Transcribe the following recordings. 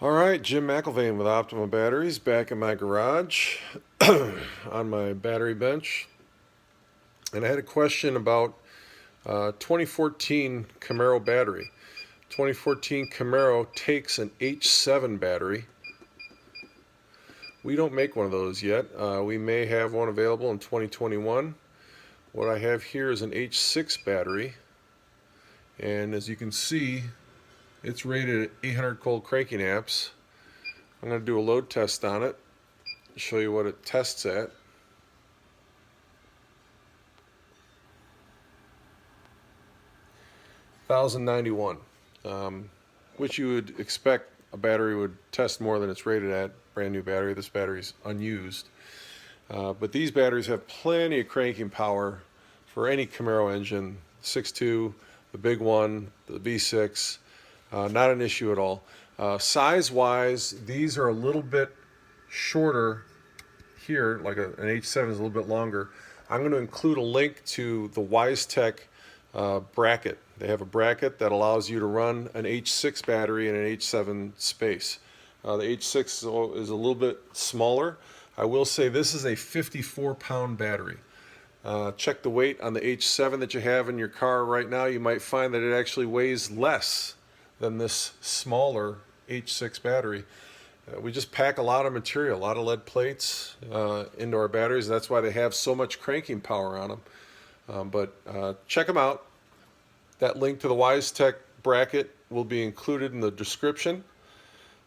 All right, Jim McIlvain with Optima Batteries back in my garage on my battery bench. And I had a question about 2014 Camaro battery. 2014 Camaro takes an H7 battery. We don't make one of those yet. We may have one available in 2021. What I have here is an H6 battery. And as you can see, it's rated at 800 cold cranking amps. I'm going to do a load test on it, show you what it tests at. $1,091, which you would expect a battery would test more than it's rated at. Brand new battery. This battery's unused. But these batteries have plenty of cranking power for any Camaro engine. 6.2, the big one, the V6, not an issue at all. Size-wise, these are a little bit shorter here, like an H7 is a little bit longer. I'm going to include a link to the WiseTech bracket. They have a bracket that allows you to run an H6 battery in an H7 space. The H6 is a little bit smaller. I will say this is a 54-pound battery. Check the weight on the H7 that you have in your car right now. You might find that it actually weighs less than this smaller H6 battery. We just pack a lot of material, a lot of lead plates into our batteries. That's why they have so much cranking power on them. But check them out. That link to the WiseTech bracket will be included in the description.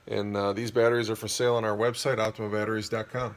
And these batteries are for sale on our website, OptimaBatteries.com.